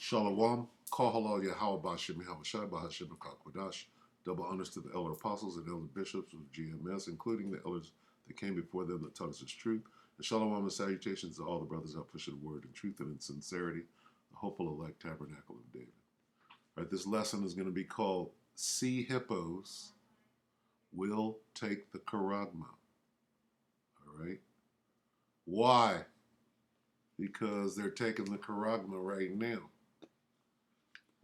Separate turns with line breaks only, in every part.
Shalom, Kahala Yahweh Bashem Yahushai Bahashem Kakwadash. Double honors to the elder apostles and elder bishops of GMS, including the elders that came before them that taught us his truth. And shalom and salutations to all the brothers out pushing the word in truth and in sincerity, the hopeful elect tabernacle of David. All right, this lesson is going to be called Sea Hippos Will Take the Charagma. All right. Why? Because they're taking the Charagma right now.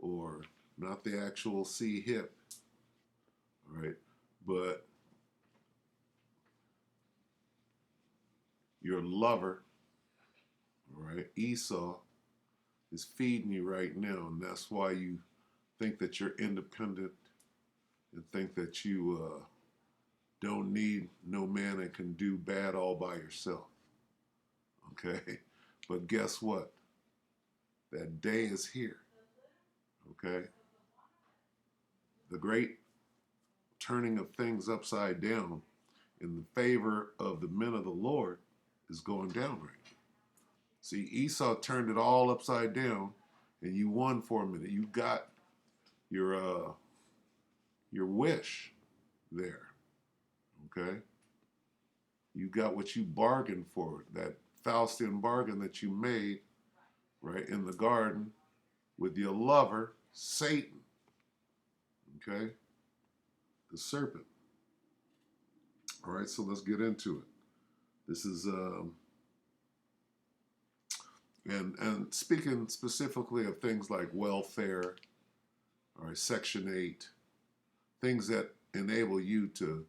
Or not the actual sea hip, all right, but your lover, all right, Esau, is feeding you right now, and that's why you think that you're independent and think that you don't need no man and can do bad all by yourself, okay? But guess what? That day is here, okay? The great turning of things upside down in the favor of the men of the Lord is going down right now. See, Esau turned it all upside down, and you won for a minute. You got your wish there, okay? You got what you bargained for, that Faustian bargain that you made, right, in the garden with your lover, Satan, okay? The serpent. All right, so let's get into it. This is, and speaking specifically of things like welfare, all right, Section 8, things that enable you to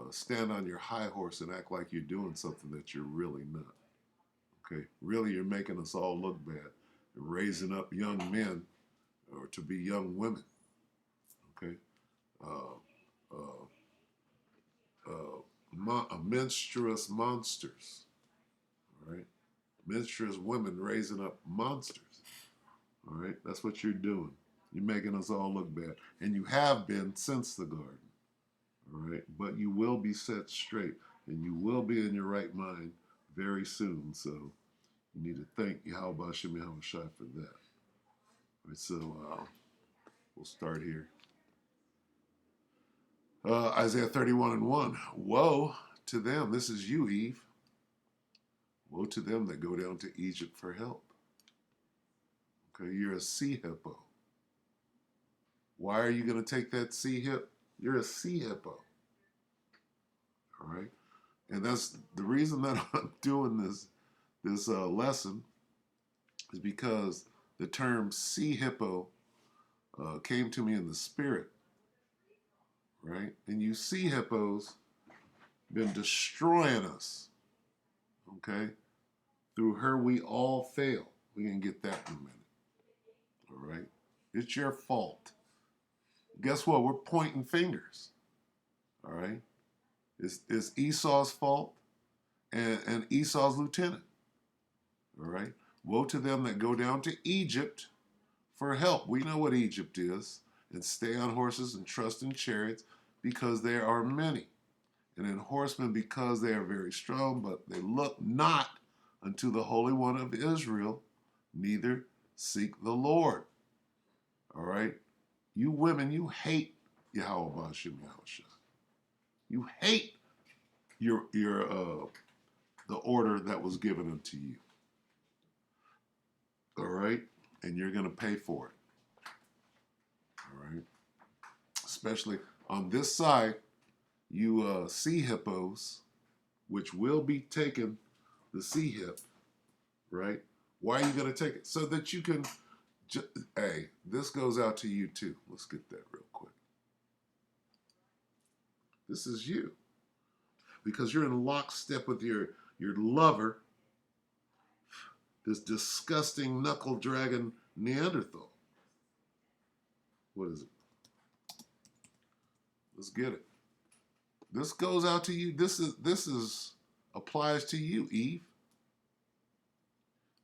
stand on your high horse and act like you're doing something that you're really not. Okay, really, you're making us all look bad, and raising up young men or to be young women. Okay, menstruous monsters. All right, menstruous women raising up monsters. All right, that's what you're doing. You're making us all look bad, and you have been since the garden. All right, but you will be set straight, and you will be in your right mind very soon. So you need to thank Yahweh Shem Yahushai for that. All right, so we'll start here. Isaiah 31:1. Woe to them. This is you, Eve. Woe to them that go down to Egypt for help. Okay, you're a sea hippo. Why are you going to take that sea hip? You're a sea hippo. All right, and that's the reason that I'm doing this lesson is because the term sea hippo came to me in the spirit, right? And you sea hippos been destroying us, okay? Through her we all fail. We can get that in a minute, all right? It's your fault. Guess what? We're pointing fingers, all right? It's Esau's fault and Esau's lieutenant, all right? Woe to them that go down to Egypt for help. We know what Egypt is, and stay on horses and trust in chariots because there are many, and in horsemen because they are very strong, but they look not unto the Holy One of Israel, neither seek the Lord. All right? You women, you hate Yahweh Bashem Yahushua. You hate your the order that was given unto you. All right? And you're going to pay for it. All right? Especially on this side, you sea hippos, which will be taking the sea hip, right? Why are you going to take it? So that you can, hey, this goes out to you too. Let's get that real quick. This is you. Because you're in lockstep with your lover, this disgusting knuckle dragon Neanderthal. What is it? Let's get it. This goes out to you. This is applies to you, Eve.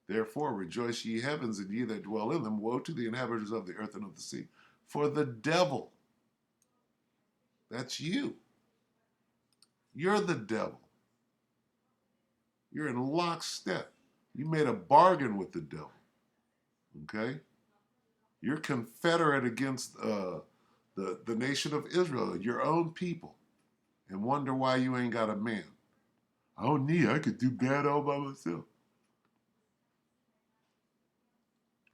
Therefore rejoice ye heavens and ye that dwell in them. Woe to the inhabitants of the earth and of the sea. For the devil, that's you. You're the devil. You're in lockstep. You made a bargain with the devil. Okay? You're confederate against the nation of Israel, your own people, and wonder why you ain't got a man. I don't need, I could do bad all by myself.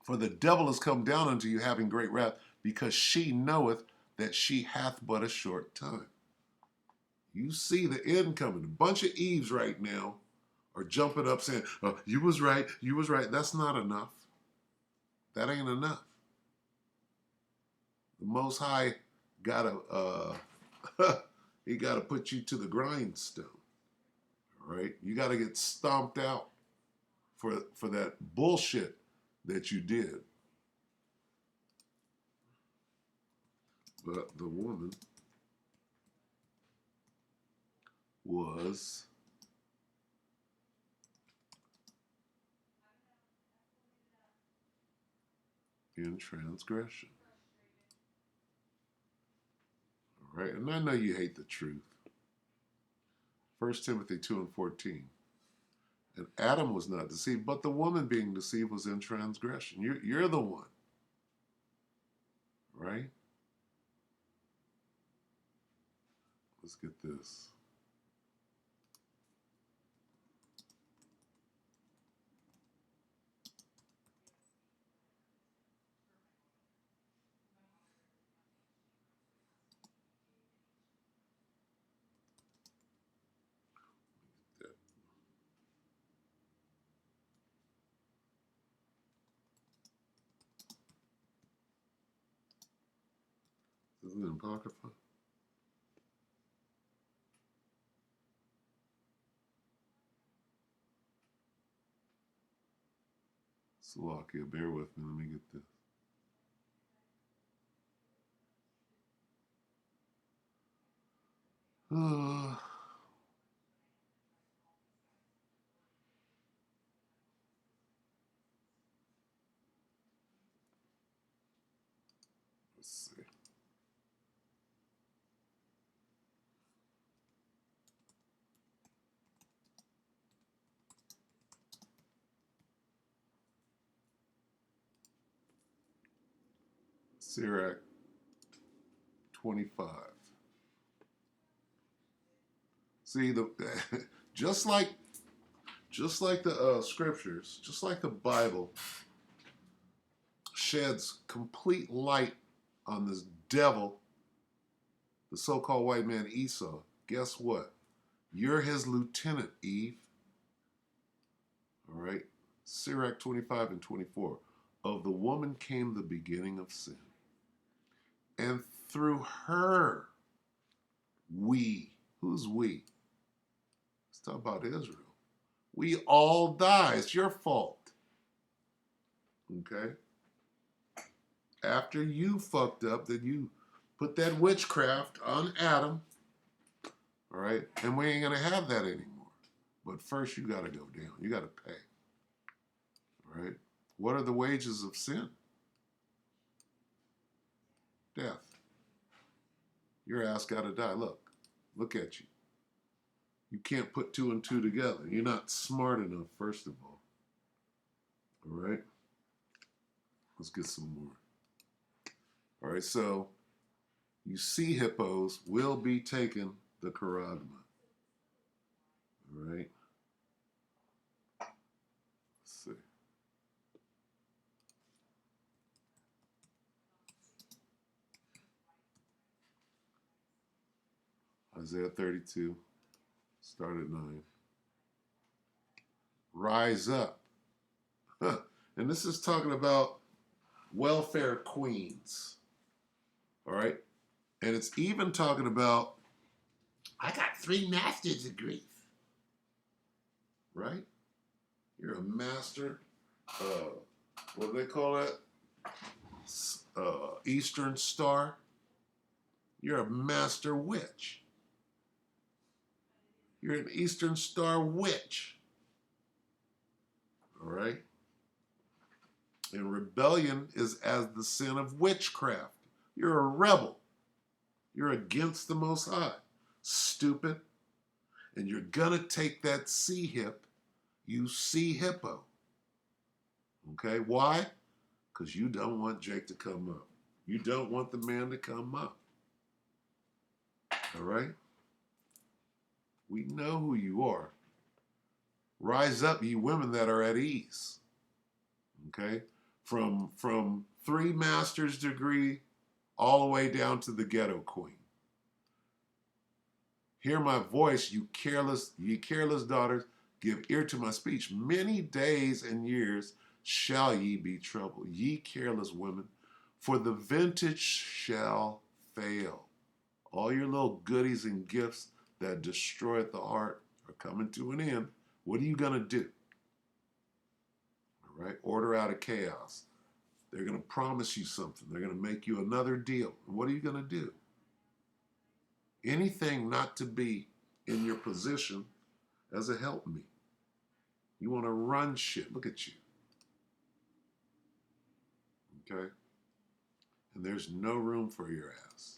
For the devil is come down unto you having great wrath, because she knoweth that she hath but a short time. You see the end coming. A bunch of Eves right now are jumping up saying, oh, you was right, you was right. That's not enough. That ain't enough. The Most High gotta he gotta put you to the grindstone. All right? You gotta get stomped out for that bullshit that you did. But the woman was in transgression. All right? And I know you hate the truth. 1 Timothy 2:14. And Adam was not deceived, but the woman being deceived was in transgression. You're the one. Right? Let's get this. Isn't it Apocrypha? Slovakia, bear with me. Let me get this. Let's see. Sirach 25. See the just like the scriptures, just like the Bible sheds complete light on this devil, the so-called white man Esau. Guess what? You're his lieutenant, Eve. All right? Sirach 25 and 24. Of the woman came the beginning of sin. And through her, who's we? Let's talk about Israel. We all die. It's your fault. Okay? After you fucked up, then you put that witchcraft on Adam. All right? And we ain't going to have that anymore. But first, you got to go down. You got to pay. All right? What are the wages of sin? Death. Your ass got to die. Look at you. You can't put two and two together. You're not smart enough, first of all. All right? Let's get some more. All right, so you see Hippos will be taking the Charagma. All right? Let's see. Isaiah 32, start at 9. Rise up. Huh. And this is talking about welfare queens. All right? And it's even talking about, I got 3 masters of grief. Right? You're a master. What do they call that? Eastern Star. You're a master witch. You're an Eastern Star witch. All right? And rebellion is as the sin of witchcraft. You're a rebel. You're against the Most High. Stupid. And you're going to take that sea hip. You see Hippo. Okay? Why? because you don't want Jake to come up. You don't want the man to come up. All right? We know who you are. Rise up, ye women that are at ease. Okay? From 3 master's degree all the way down to the ghetto queen. Hear my voice, ye careless daughters, give ear to my speech. Many days and years shall ye be troubled, ye careless women, for the vintage shall fail. All your little goodies and gifts that destroy the heart are coming to an end. What are you going to do? All right? Order out of chaos. They're going to promise you something. They're going to make you another deal. What are you going to do? Anything not to be in your position as a helpmeet. You want to run shit. Look at you. Okay? And there's no room for your ass.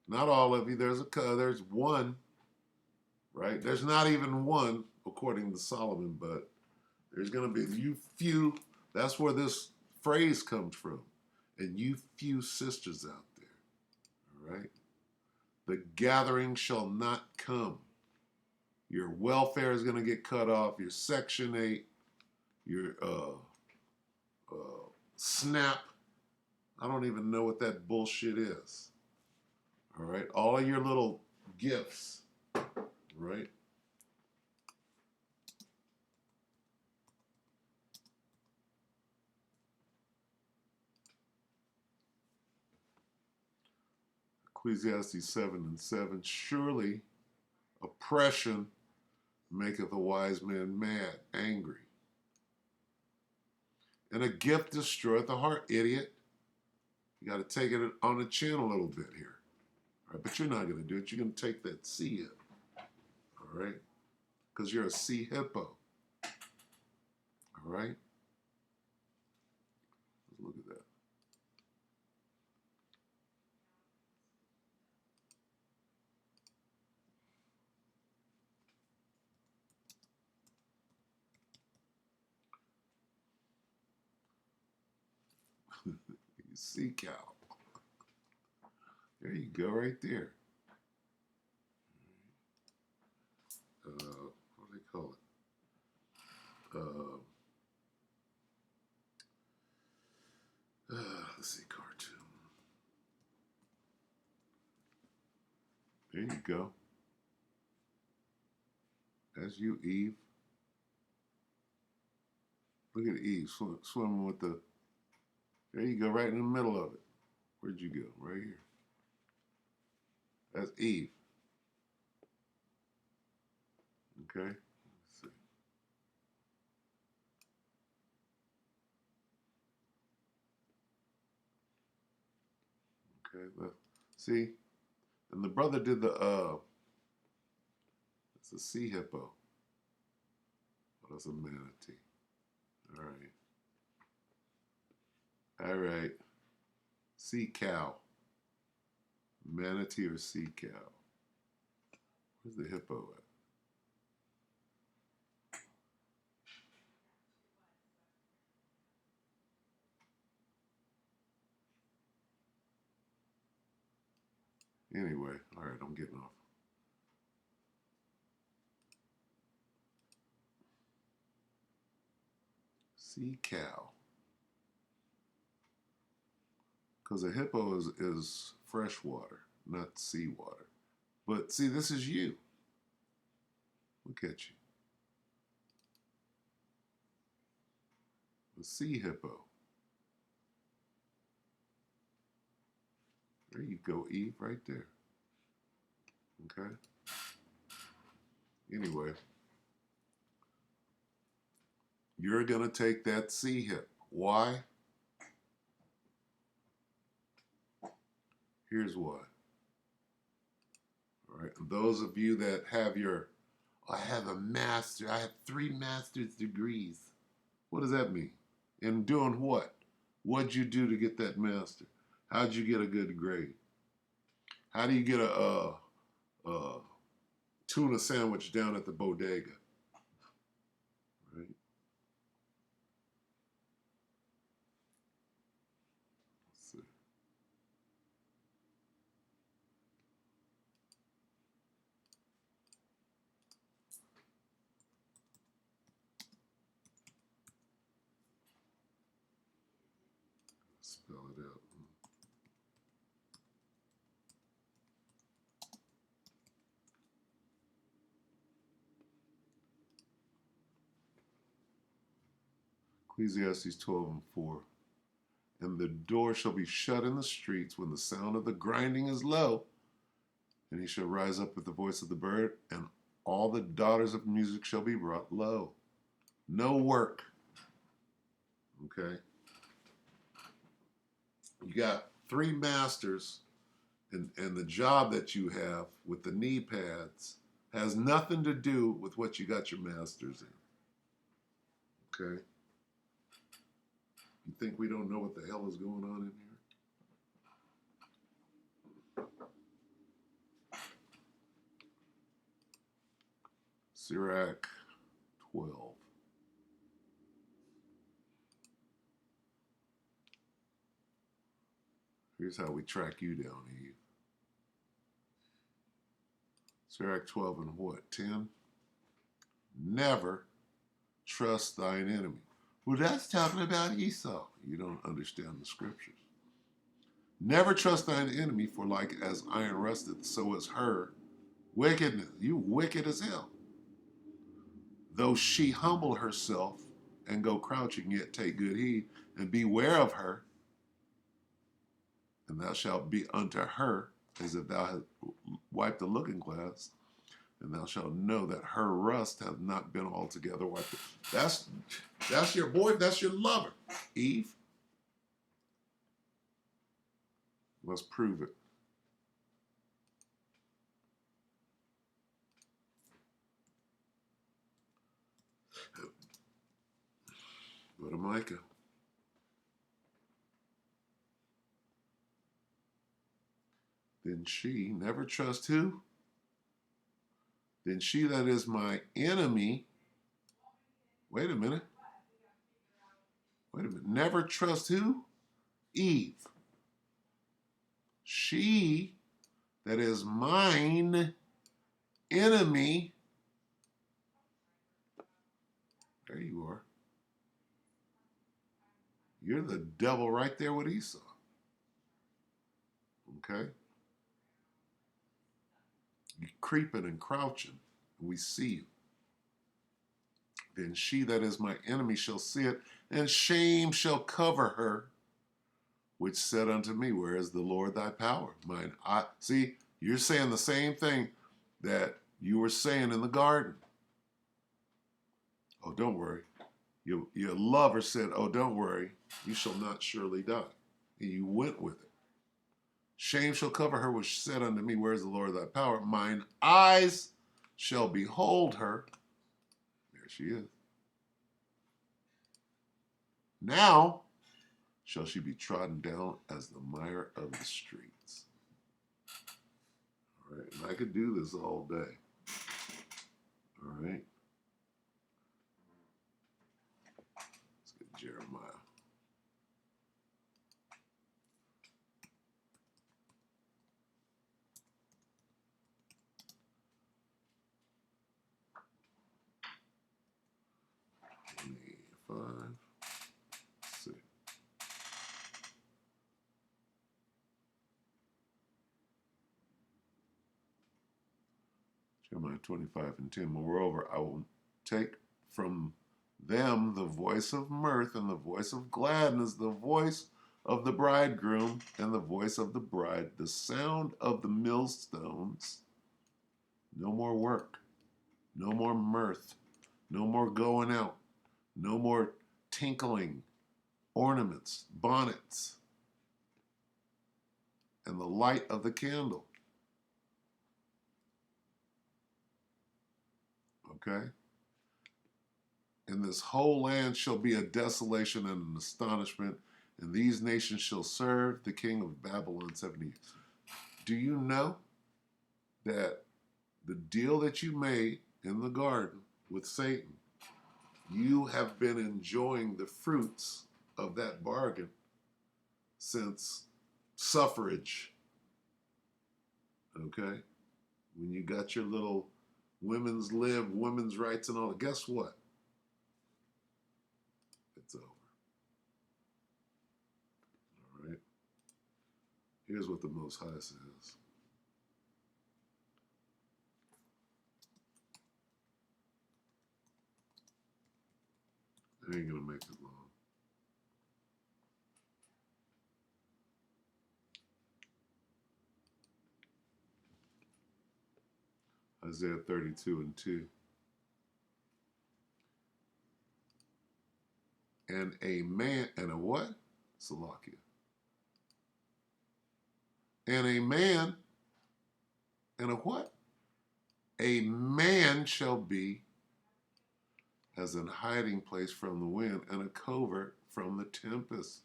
Not all of you. There's one, right? There's not even one, according to Solomon, but there's going to be you few. That's where this phrase comes from. And you few sisters out there. All right? The gathering shall not come. Your welfare is going to get cut off. Your Section 8, your SNAP. I don't even know what that bullshit is. All right? All of your little gifts, right? Ecclesiastes 7:7. Surely oppression maketh a wise man mad, angry. And a gift destroyeth the heart, idiot. You got to take it on the chin a little bit here. All right, but you're not going to do it. You're going to take that C in. All right? Because you're a C hippo. All right? Let's look at that. Sea cow. There you go, right there. What do they call it? Let's see, cartoon. There you go. That's you, Eve. Look at Eve swimming with the. There you go, right in the middle of it. Where'd you go? Right here. That's Eve. Okay. Let's see. Okay. Look. See, and the brother did the. It's a sea hippo. Oh, that's a manatee. All right. All right. Sea cow. Manatee or sea cow? Where's the hippo at? Anyway, all right, I'm getting off. Sea cow. Because a hippo is freshwater, not seawater. But see, this is you. Look at you. A sea hippo. There you go, Eve, right there. Okay? Anyway, you're going to take that sea hip. Why? Here's why. All right, and those of you that have I have a master, I have 3 master's degrees. What does that mean? And doing what? What'd you do to get that master? How'd you get a good grade? How do you get a tuna sandwich down at the bodega? Right? Spell it out. Ecclesiastes 12:4. And the door shall be shut in the streets when the sound of the grinding is low, and he shall rise up with the voice of the bird, and all the daughters of music shall be brought low. No work. Okay? You got 3 masters, and the job that you have with the knee pads has nothing to do with what you got your masters in. Okay? You think we don't know what the hell is going on in here? Sirach 12. Here's how we track you down, Eve. Sirach 12 and what? 10? Never trust thine enemy. Well, that's talking about Esau. You don't understand the scriptures. Never trust thine enemy, for like as iron rusteth, so is her wickedness. You wicked as hell. Though she humble herself and go crouching, yet take good heed, and beware of her, and thou shalt be unto her as if thou had wiped the looking glass, and thou shalt know that her rust hath not been altogether wiped. That's your boy, that's your lover, Eve. Let's prove it. Go to Micah. Then she, never trust who? Then she that is my enemy. Wait a minute. Never trust who? Eve. She that is mine enemy. There you are. You're the devil right there with Esau. Okay? You're creeping and crouching. We see you. Then she that is my enemy shall see it, and shame shall cover her, which said unto me, where is the Lord thy power? Mine eye. See, you're saying the same thing that you were saying in the garden. Oh, don't worry. Your lover said, oh, don't worry. You shall not surely die. And you went with it. Shame shall cover her, which said unto me, where is the Lord thy power? Mine eyes shall behold her. There she is. Now shall she be trodden down as the mire of the streets. All right, and I could do this all day. All right. Let's get Jeremiah. Five, six. Jeremiah 25 and 10. Moreover, I will take from them the voice of mirth and the voice of gladness, the voice of the bridegroom and the voice of the bride, the sound of the millstones. No more work, no more mirth, no more going out, no more tinkling, ornaments, bonnets, and the light of the candle. Okay? And this whole land shall be a desolation and an astonishment, and these nations shall serve the king of Babylon 70 years. Do you know that the deal that you made in the garden with Satan, you have been enjoying the fruits of that bargain since suffrage? Okay? When you got your little women's lib, women's rights and all that, guess what? It's over. Here's what the Most High says. I ain't going to make it long. Isaiah 32:2. And a man, and a what? Salakia. And a man, and a what? A man shall be as an hiding place from the wind and a covert from the tempest,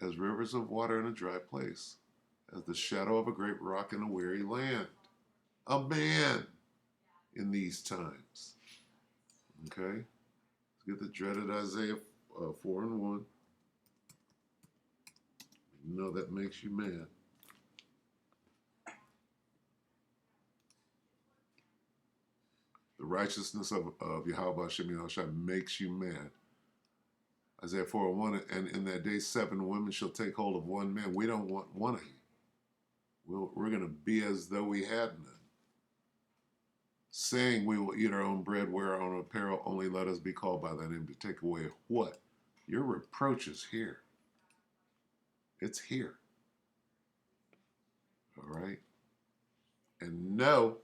as rivers of water in a dry place, as the shadow of a great rock in a weary land. A man in these times. Okay? Let's get the dreaded Isaiah 4:1. You know that makes you mad. The righteousness of Yahweh Hashem Yahushua makes you mad. Isaiah 4:1, and in that day 7 women shall take hold of one man. We don't want one of you. We're going to be as though we had none. Saying we will eat our own bread, wear our own apparel, only let us be called by that name to take away what? Your reproach is here. It's here. All right? And no,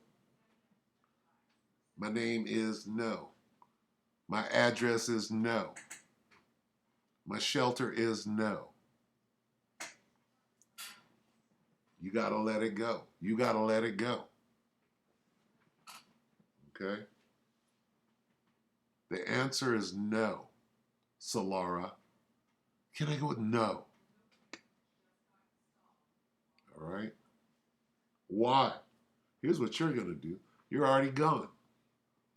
my name is no. My address is no. My shelter is no. You got to let it go. You got to let it go. Okay? The answer is no, Solara. Can I go with no? All right? Why? Here's what you're going to do. You're already gone.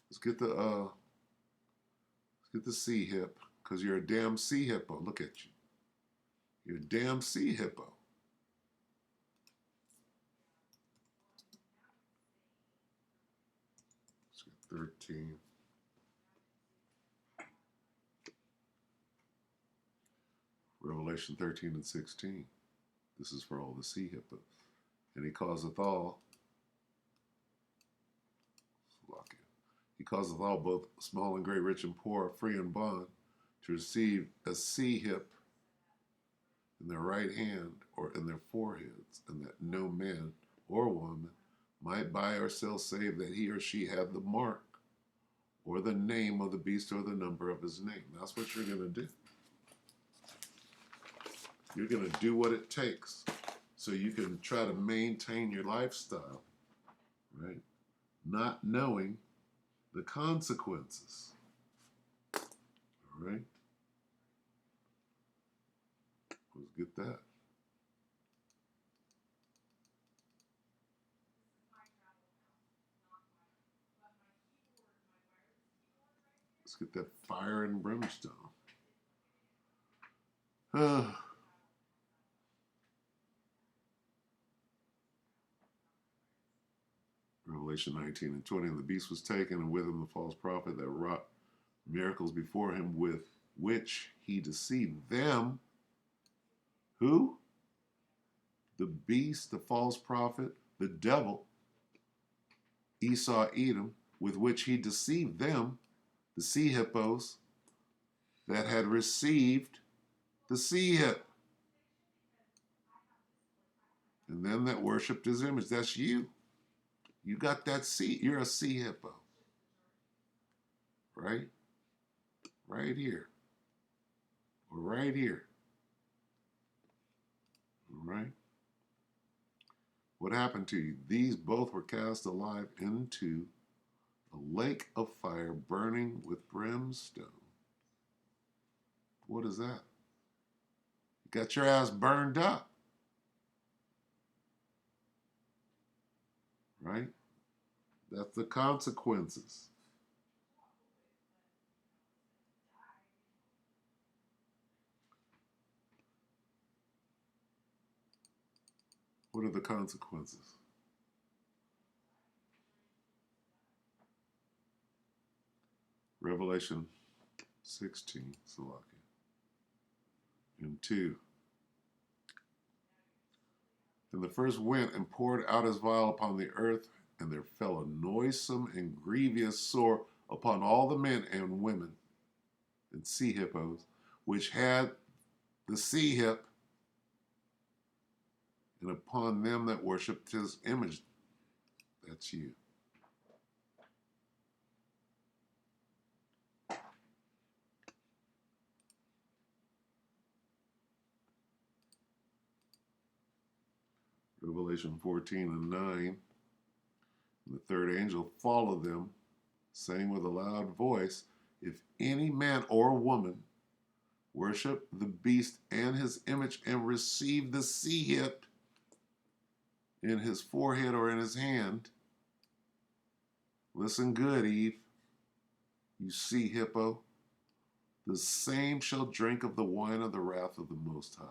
Let's get the sea hip, because you're a damn sea hippo. Look at you. You're a damn sea hippo. Let's get 13. Revelation 13:16. This is for all the sea hippos. And he causeth all, he causeth all, both small and great, rich and poor, free and bond, to receive a sea hip in their right hand or in their foreheads, and that no man or woman might buy or sell save that he or she had the mark or the name of the beast or the number of his name. That's what you're going to do. You're going to do what it takes so you can try to maintain your lifestyle, right? Not knowing the consequences, all right? Let's get that. Let's get that fire and brimstone. Revelation 19:20, and the beast was taken, and with him the false prophet that wrought miracles before him, with which he deceived them. Who? The beast, the false prophet, the devil, Esau, Edom, with which he deceived them, the sea hippos, that had received the sea hip. And them that worshipped his image. That's you. You got that sea. You're a sea hippo. Right? Right here. Or right here. All right? What happened to you? These both were cast alive into a lake of fire burning with brimstone. What is that? You got your ass burned up. Right? That's the consequences. What are the consequences? Revelation 16, Salakia. And 2. And the first went and poured out his vial upon the earth, and there fell a noisome and grievous sore upon all the men and women and sea hippos, which had the sea hip, and upon them that worshipped his image. That's you. Revelation 14 and 9. And the third angel followed them, saying with a loud voice, if any man or woman worship the beast and his image and receive the sea hip in his forehead or in his hand, listen good, Eve, you sea hippo, the same shall drink of the wine of the wrath of the Most High,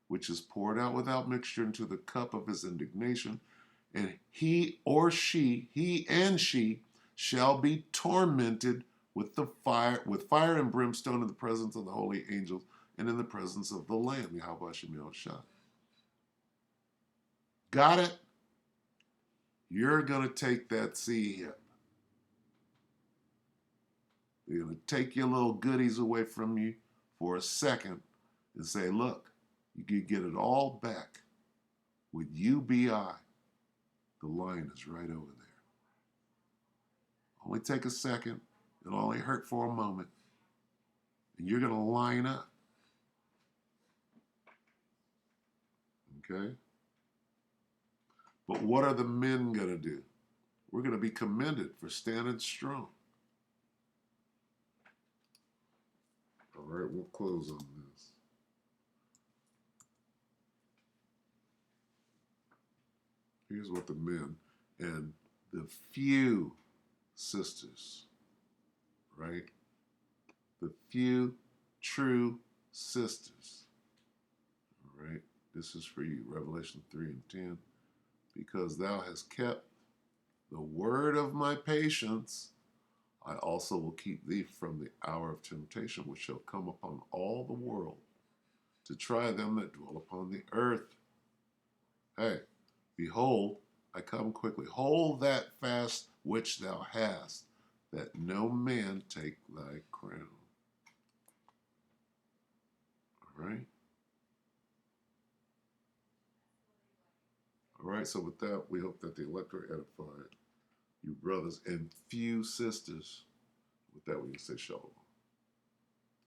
which is poured out without mixture into the cup of his indignation, and he and she shall be tormented with fire and brimstone in the presence of the holy angels and in the presence of the Lamb, Yahweh Shem Shah. Got it? You're going to take that sea hip. They're going to take your little goodies away from you for a second and say, look, you can get it all back with UBI. The lion is right over there. Only take a second. It'll only hurt for a moment. And you're going to line up. Okay? But what are the men going to do? We're going to be commended for standing strong. All right, we'll close on this. Here's what the men and the few sisters, right? The few true sisters, all right? This is for you, Revelation 3 and 10. Because thou hast kept the word of my patience, I also will keep thee from the hour of temptation, which shall come upon all the world, to try them that dwell upon the earth. Hey, behold, I come quickly. Hold that fast which thou hast, that no man take thy crown. All right? All right, so with that, we hope that the elect are edified, you brothers and few sisters. With that, we can say shalom.